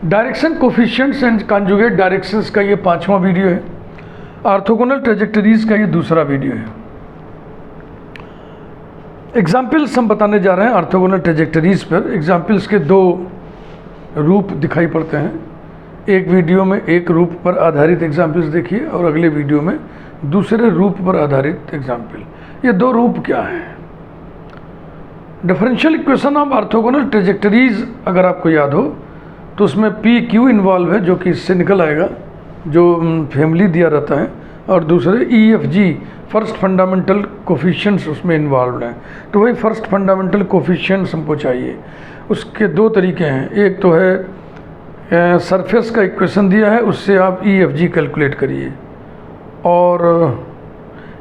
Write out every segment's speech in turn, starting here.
Direction coefficients and conjugate directions का ये 5वां वीडियो है। ऑर्थोगोनल ट्रेजेक्टरीज का ये दूसरा वीडियो है। एग्जाम्पल्स हम बताने जा रहे हैं ऑर्थोगोनल ट्रेजेक्टरीज पर। एग्जाम्पल्स के दो रूप दिखाई पड़ते हैं। एक वीडियो में एक रूप पर आधारित एग्जाम्पल्स देखिए और अगले वीडियो में दूसरे रूप पर आधारित एग्जाम्पल। ये दो रूप क्या हैं? Differential equation of orthogonal trajectories अगर आपको याद हो तो उसमें पी क्यू इन्वॉल्व है, जो कि इससे निकल आएगा, जो फैमिली दिया रहता है, और दूसरे ई एफ जी फर्स्ट फंडामेंटल कोफिशिएंट्स उसमें इन्वॉल्व हैं। तो वही फर्स्ट फंडामेंटल कोफिशिएंट्स हमको चाहिए। उसके दो तरीके हैं। एक तो है सरफेस का इक्वेशन दिया है, उससे आप ई एफ जी कैलकुलेट करिए, और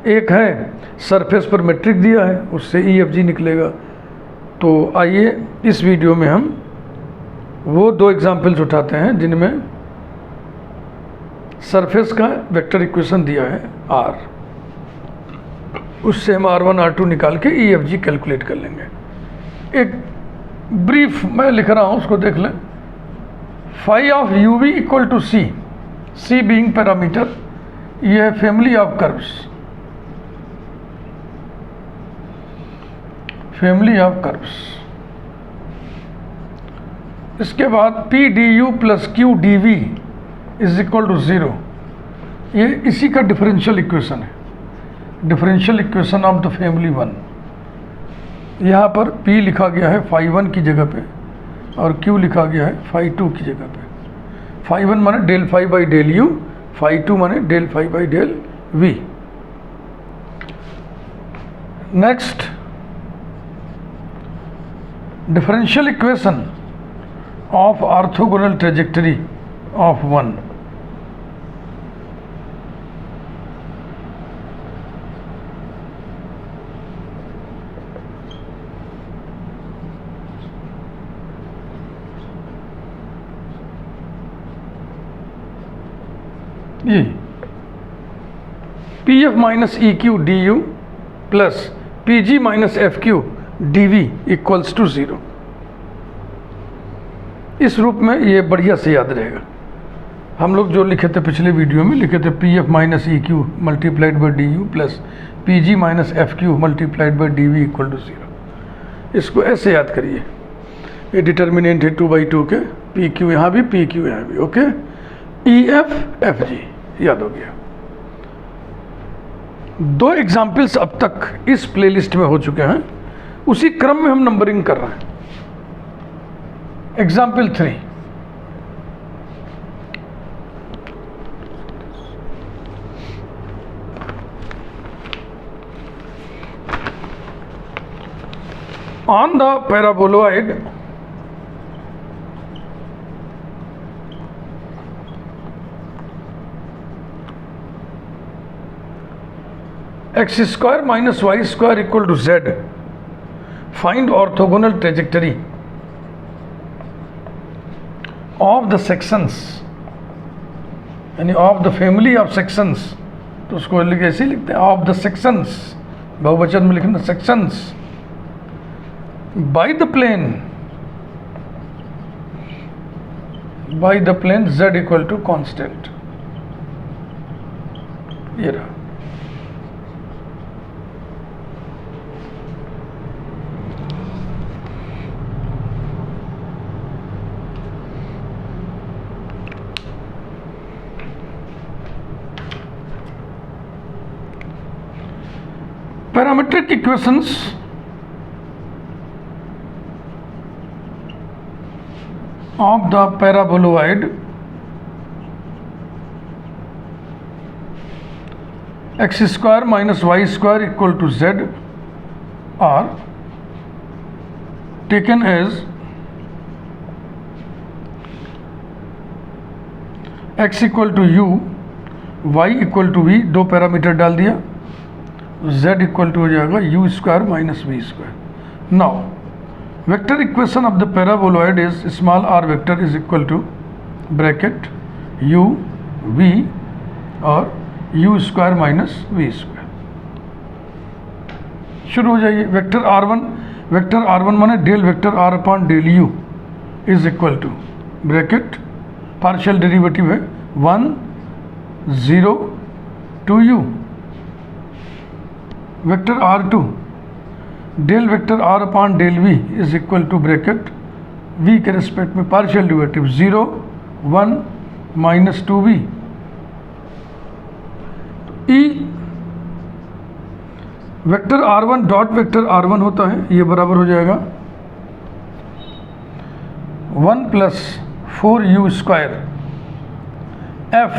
एक है सरफेस पर मैट्रिक दिया है, उससे ई एफ जी निकलेगा। तो आइए इस वीडियो में हम वो दो एग्जाम्पल्स उठाते हैं जिनमें सरफेस का वेक्टर इक्वेशन दिया है आर, उससे हम R1 R2 निकाल के ई एफ जी कैलकुलेट कर लेंगे। एक ब्रीफ मैं लिख रहा हूँ, उसको देख लें। Phi of you V equal to C, C being parameter, ये है family of curves, family of curves. इसके बाद P D U plus Q D V is equal to 0, ये इसी का डिफरेंशियल इक्वेशन है, differential equation of the family 1। यहाँ पर P लिखा गया है फाई 1 की जगह पे और Q लिखा गया है फाई 2 की जगह पे। फाई 1 माने del phi by del U, phi 2 माने del phi by del V। Next, differential equation of orthogonal trajectory of 1। ये P F minus E Q D U plus P G minus F Q D V equals to 0। इस रूप में ये बढ़िया से याद रहेगा। हम लोग जो लिखे थे पिछले वीडियो में, लिखे थे P F minus E Q multiplied by D U plus P G minus F Q multiplied by D V equal to 0। इसको ऐसे याद करिए। ये डिटर्मिनेंट है 2/2 के, पी क्यू यहाँ भी, पी क्यू यहाँ भी। Okay, E F F G याद हो गया। दो एग्जाम्पल्स अब तक इस प्लेलिस्ट में हो चुके हैं, उसी क्रम में हम नंबरिंग कर रहे हैं। Example 3, on the paraboloid x square minus y square equal to z, find orthogonal trajectory of the sections, यानी of the family of sections. तो उसको ऐसे ही लिखते हैं, ऑफ द सेक्शंस, बहुवचन में लिखना sections, by the plane z equal to constant. ये रहा। Parametric equations of the paraboloid x square minus y square equal to z are taken as x equal to u, y equal to v, दो parameter डाल दिया, z equal to हो जाएगा u square minus v square. Now vector equation of the paraboloid is small r vector is equal to bracket u v और u square minus v square. शुरू हो जाइए। Vector r1 माने del vector r upon del u is equal to bracket partial derivative है 1 0 2 u vector r2 del vector r upon del v is equal to bracket v के respect में partial derivative 0 1 minus 2v e vector r1 dot vector r1 होता है, ये बराबर हो जाएगा 1 plus 4u square f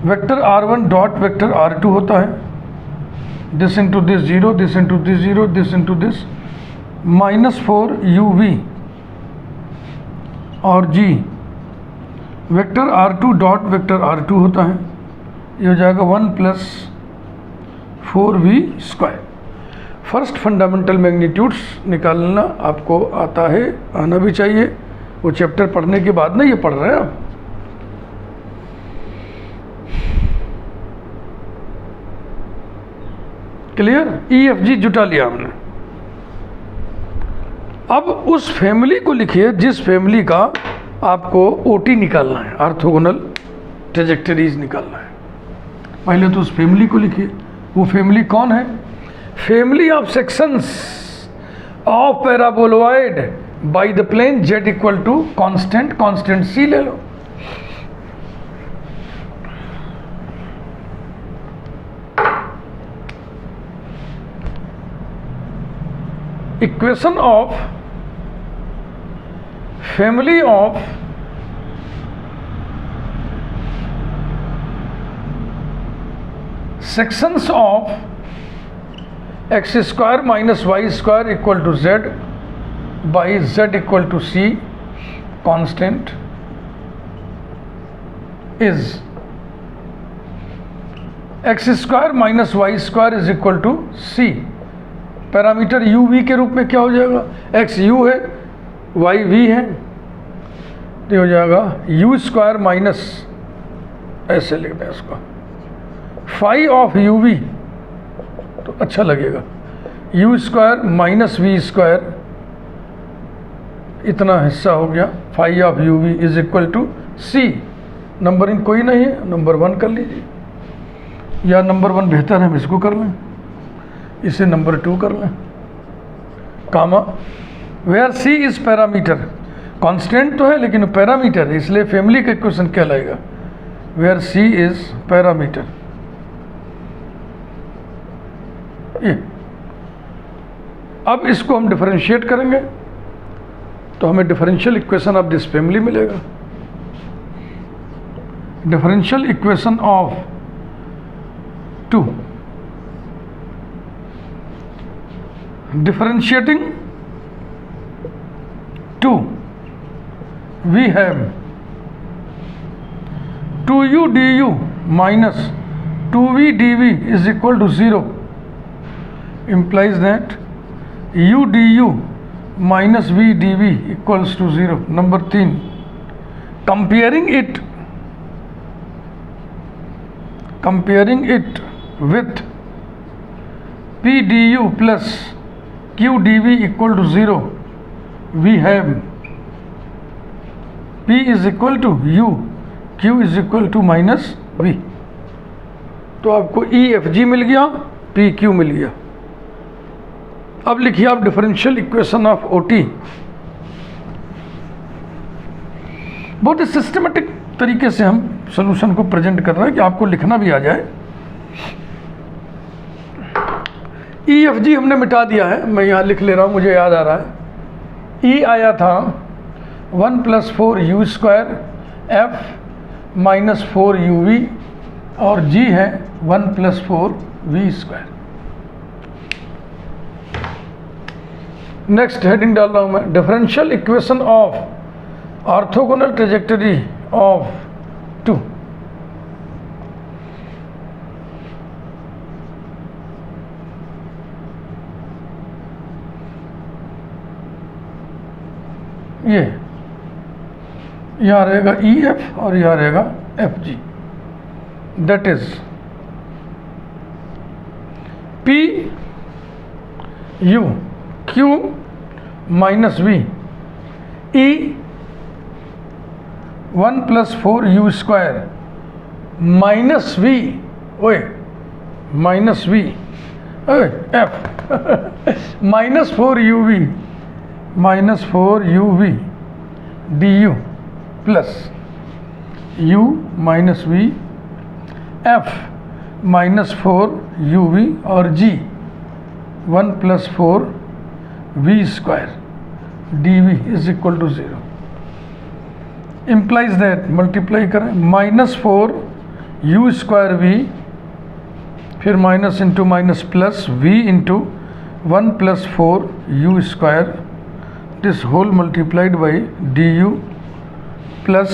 vector r1 dot vector r2 होता है, this into this 0, this into this 0, this into this minus 4uv और g vector r2 dot vector r2 होता है, ये हो जाएगा 1 plus 4v square. First fundamental magnitudes निकालना आपको आता है, आना भी चाहिए, वो चैप्टर पढ़ने के बाद ना ये पढ़ रहे हैं आप। क्लियर? EFG जुटा लिया हमने। अब उस फैमिली को लिखिए जिस फैमिली का आपको OT निकालना है, ऑर्थोगोनल ट्रेजेक्टरीज निकालना है। पहले तो उस फैमिली को लिखिए, वो फैमिली कौन है? Family of sections of paraboloid by the plane z equal to constant, constant c ले लो। Equation of family of sections of x square minus y square equal to z by z equal to c constant is x square minus y square is equal to c। Parameter u v के रूप में क्या हो जाएगा? x u है, y v है, तो हो जाएगा u स्क्वायर माइनस, ऐसे लिखते हैं इसको, फाई ऑफ यू वी, तो अच्छा लगेगा, u square minus v square, इतना हिस्सा हो गया, phi of you v is equal to c. Numbering कोई नहीं है, नंबर 1 कर लीजिए, या नंबर 1 बेहतर है, हम इसको कर लें, इसे नंबर 2 कर लें, comma where C is parameter, constant तो है लेकिन पैरामीटर है, इसलिए फैमिली का इक्वेशन क्या लाएगा? Where C is parameter. ये अब इसको हम डिफरेंशिएट करेंगे तो हमें differential equation of this family मिलेगा। Differential equation of 2, differentiating 2 we have 2u du minus 2v dv is equal to 0 implies that u du minus v dv equals to 0। Number 3, comparing it with p du plus q dv equal to 0 we have p is equal to u, q is equal to minus v। तो आपको EFG मिल गया, PQ मिल गया। अब लिखिए आप differential equation of OT। बहुत ही systematic तरीके से हम सॉल्यूशन को प्रेजेंट कर रहे हैं कि आपको लिखना भी आ जाए। EFG हमने मिटा दिया है, मैं यहाँ लिख ले रहा हूँ, मुझे याद आ रहा है। E आया था 1 plus 4u square f minus 4uv और G है 1 plus 4v square. Next heading डाल रहा हूँ मैं, differential equation of orthogonal trajectory of 2। ये यहाँ रहेगा EF और यहाँ रहेगा FG, that is P U Q minus V E 1 plus 4u square minus v, ओए माइनस वी, ओए F minus 4uv du plus u minus v F minus 4uv और g 1 plus 4v square dv is equal to 0 implies that, multiply करें minus 4u square v, फिर minus into minus plus v into 1 plus 4u square, this whole multiplied by du plus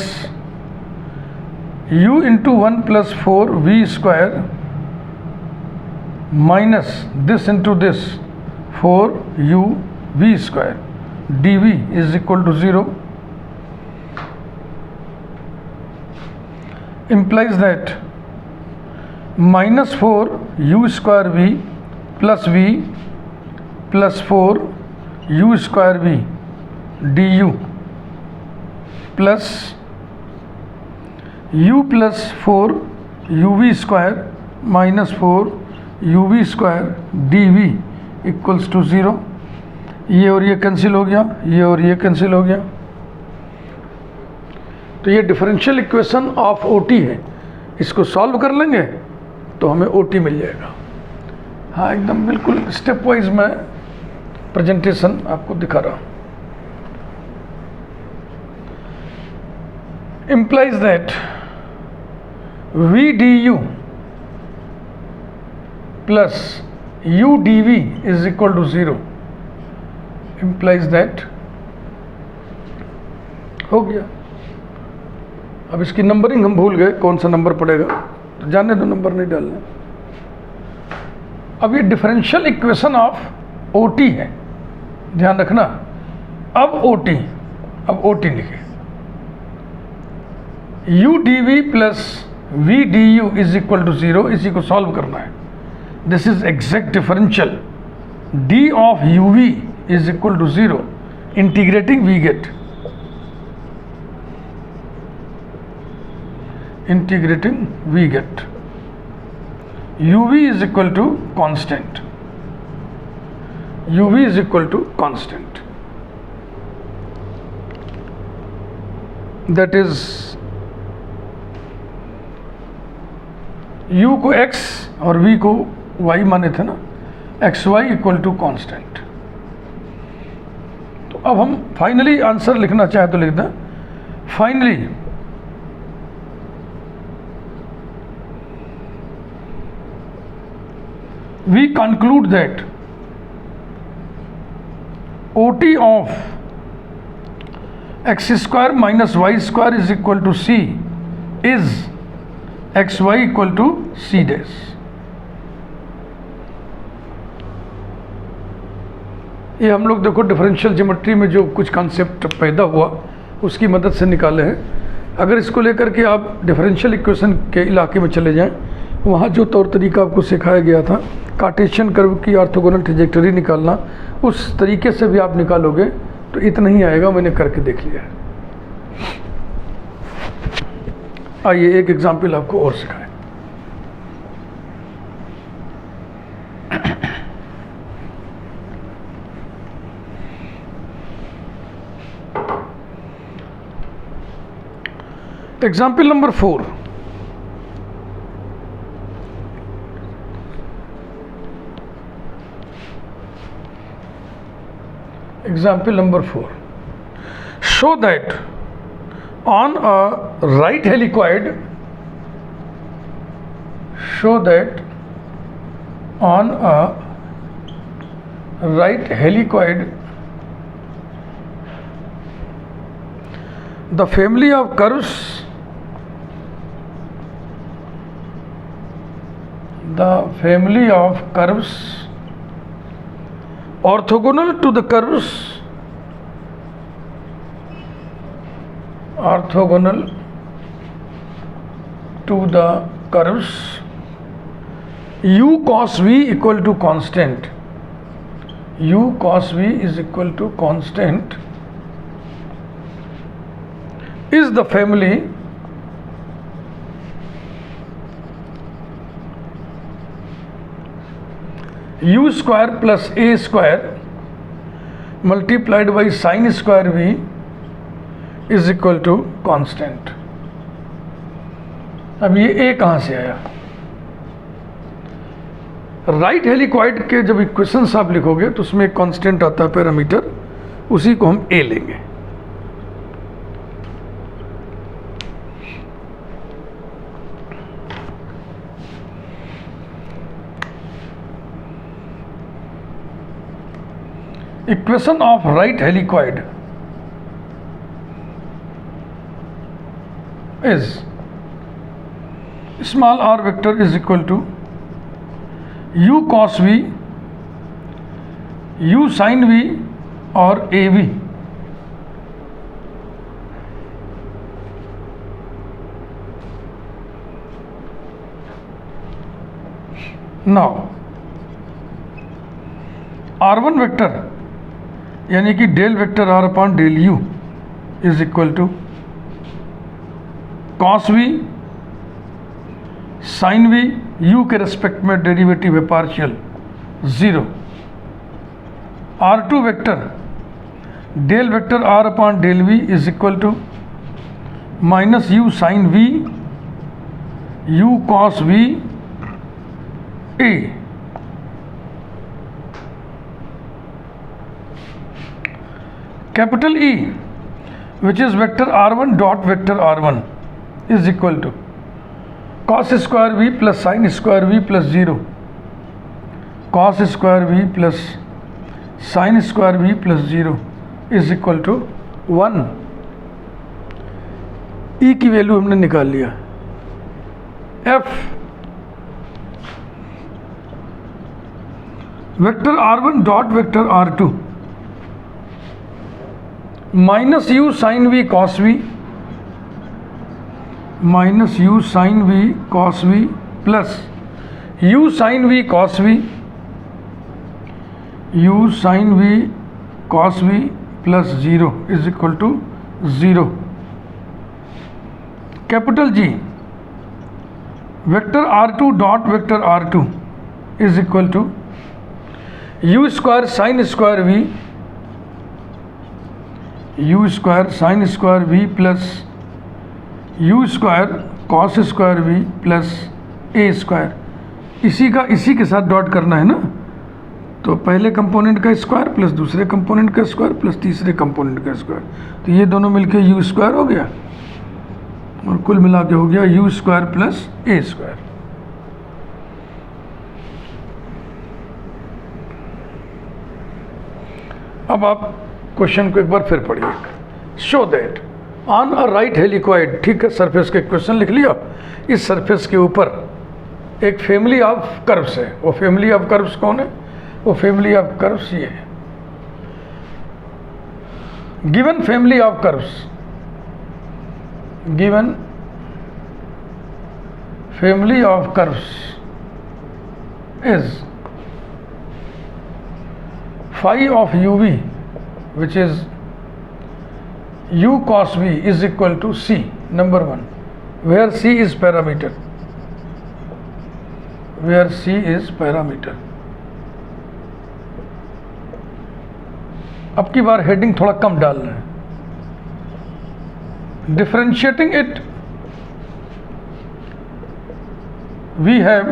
u into 1 plus 4v square minus this into this 4uv square dv is equal to 0 implies that minus 4u square v plus 4u square v du plus u plus 4uv square minus 4uv square dv equals to 0। ये और ये cancel हो गया, ये और ये cancel हो गया। तो ये डिफरेंशियल इक्वेशन ऑफ ओटी है, इसको सॉल्व कर लेंगे तो हमें ओटी मिल जाएगा। हाँ, एकदम बिल्कुल स्टेप वाइज मैं प्रेजेंटेशन आपको दिखा रहा हूँ। implies that v du plus u dv is equal to 0, implies that हो गया। अब इसकी नंबरिंग हम भूल गए, कौन सा नंबर पड़ेगा, तो जाने दो, नंबर नहीं डालना। अब ये डिफरेंशियल इक्वेशन ऑफ ओटी है, ध्यान रखना। अब ओटी लिखे u dv plus v du is equal to 0, इसी को सॉल्व करना है। This is exact differential, d of uv is equal to 0, integrating we get, integrating we get uv is equal to constant, uv is equal to constant, that is u को x और v को y माने थे ना, xy equal to constant. तो अब हम finally answer लिखना चाहे तो लिख दें, finally we conclude that OT of x square minus y square is equal to c is xy equal to c dash। ये हम लोग देखो डिफरेंशियल ज्योमेट्री में जो कुछ कॉन्सेप्ट पैदा हुआ उसकी मदद से निकाले हैं। अगर इसको लेकर के आप डिफरेंशियल इक्वेशन के इलाके में चले जाएं, वहाँ जो तौर तरीका आपको सिखाया गया था कार्टेशियन कर्व की ऑर्थोगोनल ट्रेजेक्टरी निकालना, उस तरीके से भी आप निकालोगे तो इतना ही आएगा। मैंने करके देख लिया है। आइए एक एग्जाम्पल आपको और सिखाएं। Example number 4, example number 4, show that on a right helicoid, the family of curves orthogonal to the curves u cos v equal to constant, u cos v is equal to constant is the family u square plus a square multiplied by sin square v is equal to constant। अब ये a कहाँ से आया? Right हेलिक्वाइड के जब equations आप लिखोगे तो उसमें एक कांस्टेंट आता है पैरामीटर, उसी को हम a लेंगे। Equation of right helicoid is small r vector is equal to u cos v, u sin v और av। नाउ r1 वेक्टर यानी कि del vector r upon del u is equal to cos v sin v, u के respect में derivative है partial 0। r2 vector del vector r upon del v is equal to minus u sin v, u cos v a। Capital E which is vector r1 dot vector r1 is equal to cos square v plus sin square v plus 0, cos square v plus sin square v plus 0 is equal to 1। E की value हमने निकाल लिया। F vector r1 dot vector r2 minus u sin v cos v, minus u sin v cos v plus u sin v cos v, u sin v cos v plus 0 is equal to 0। Capital G vector r2 dot vector r2 is equal to u square sine square v, u square sine square v plus u square cos square v plus a square. इसी का इसी के साथ dot करना है ना, तो पहले कंपोनेंट का स्क्वायर प्लस दूसरे कंपोनेंट का स्क्वायर प्लस तीसरे कंपोनेंट का स्क्वायर, तो ये दोनों मिलके u स्क्वायर हो गया और कुल मिला के हो गया u square plus a square. अब आप क्वेश्चन को एक बार फिर पढ़िए। Show that on a right helicoid, ठीक है, सरफेस के क्वेश्चन लिख लिया। इस सरफेस के ऊपर एक फैमिली ऑफ कर्व्स है। वो फैमिली ऑफ कर्व्स कौन है? वो फैमिली ऑफ कर्व्स ये है। Given family of curves, given family of curves is phi of uv which is u cos v is equal to c, number 1, where c is parameter, where c is parameter। अब की बार heading थोड़ा कम डालना है। Differentiating it we have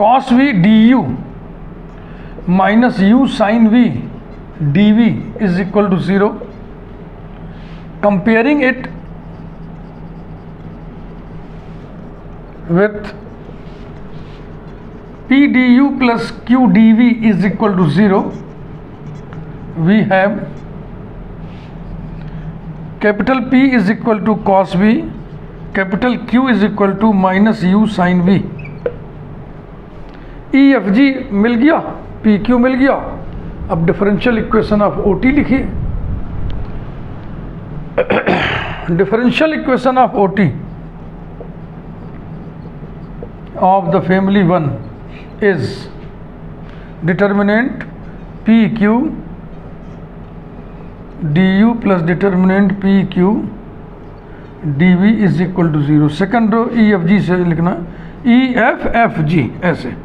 cos v du minus u sin v dv is equal to 0। Comparing it with p du plus q dv is equal to 0, we have capital P is equal to cos v, capital Q is equal to minus u sin v। E F G मिल गया, P Q मिल गया। अब differential equation of O T लिखिए। Differential equation of O T of the family 1 is determinant P Q D U plus determinant P Q D V is equal to 0। Second row E F G से लिखना, E F F G ऐसे।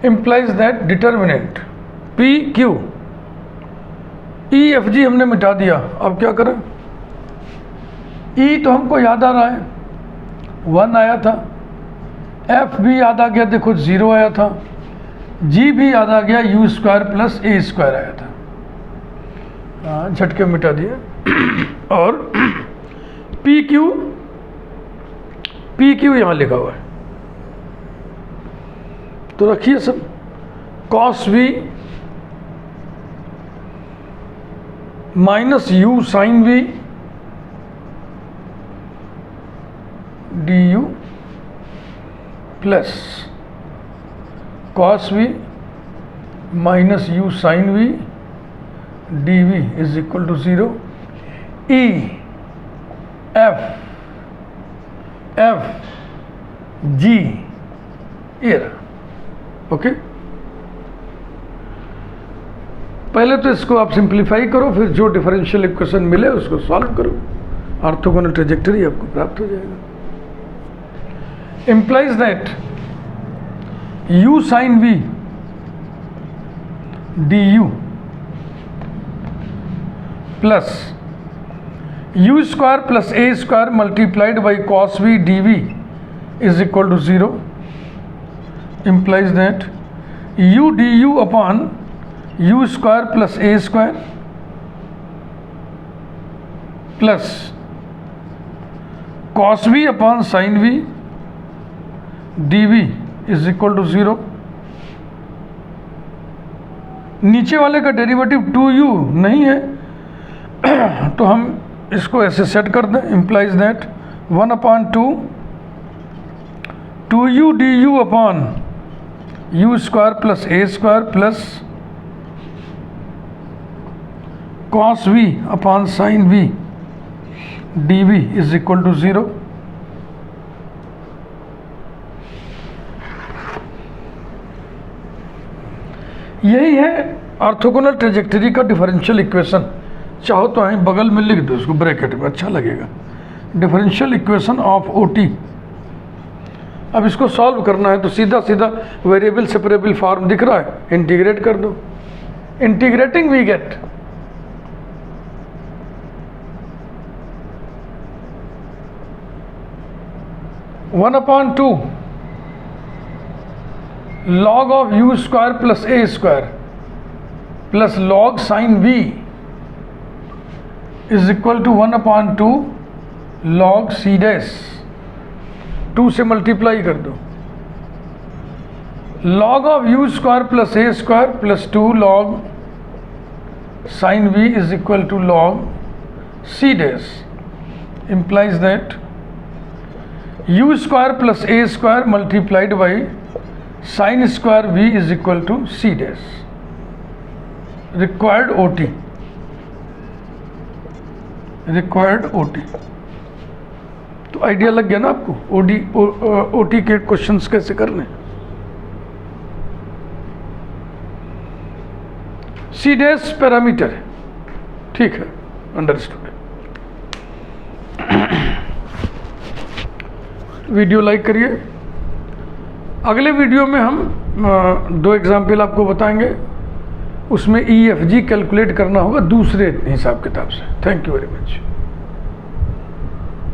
implies that determinant P Q E F G हमने मिटा दिया। अब क्या करें? E तो हमको याद आ रहा है 1 आया था, F भी याद आ गया, देखो 0 आया था, G भी याद आ गया, U square plus A square आया था। हाँ, झटके मिटा दिया। और P Q यहाँ लिखा हुआ है, तो रखिए सब। cos v minus u sin v du plus cos v minus u sin v dv is equal to 0। e f g एयर। ओके, पहले तो इसको आप सिंप्लीफाई करो, फिर जो डिफरेंशियल इक्वेशन मिले उसको सॉल्व करो, ऑर्थोगोनल ट्रेजेक्टरी आपको प्राप्त हो जाएगा। implies that u sin v du plus u square plus a square multiplied by cos v dv is equal to 0 implies that u du upon u square plus a square plus cos v upon sin v dv is equal to 0। नीचे वाले का derivative 2u नहीं है तो हम इसको ऐसे set कर दें। implies that 1/2 2u du upon u square plus a square plus cos v upon sin v dv is equal to 0। यही है ऑर्थोगोनल ट्रेजेक्टरी का डिफरेंशियल इक्वेशन। चाहो तो आए बगल में लिख दो इसको ब्रैकेट में, अच्छा लगेगा। Differential equation of OT. अब इसको सॉल्व करना है तो सीधा सीधा वेरिएबल सेपरेबल फॉर्म दिख रहा है, इंटीग्रेट कर दो। Integrating we get one upon 2 log of u square plus a square plus log sin v is equal to 1/2 log c dash। 2 से मल्टीप्लाई कर दो। log of u square plus a square plus 2 log sin v is equal to log c dash implies that u square plus a square multiplied by sin square v is equal to c dash। required OT। तो idea लग गया ना आपको OT के questions कैसे करने। c dash parameter है, ठीक है, अंडरस्टूड। वीडियो लाइक करिए। अगले वीडियो में हम 2 एग्जाम्पल आपको बताएंगे, उसमें EFG कैलकुलेट करना होगा दूसरे हिसाब किताब से। Thank you very much.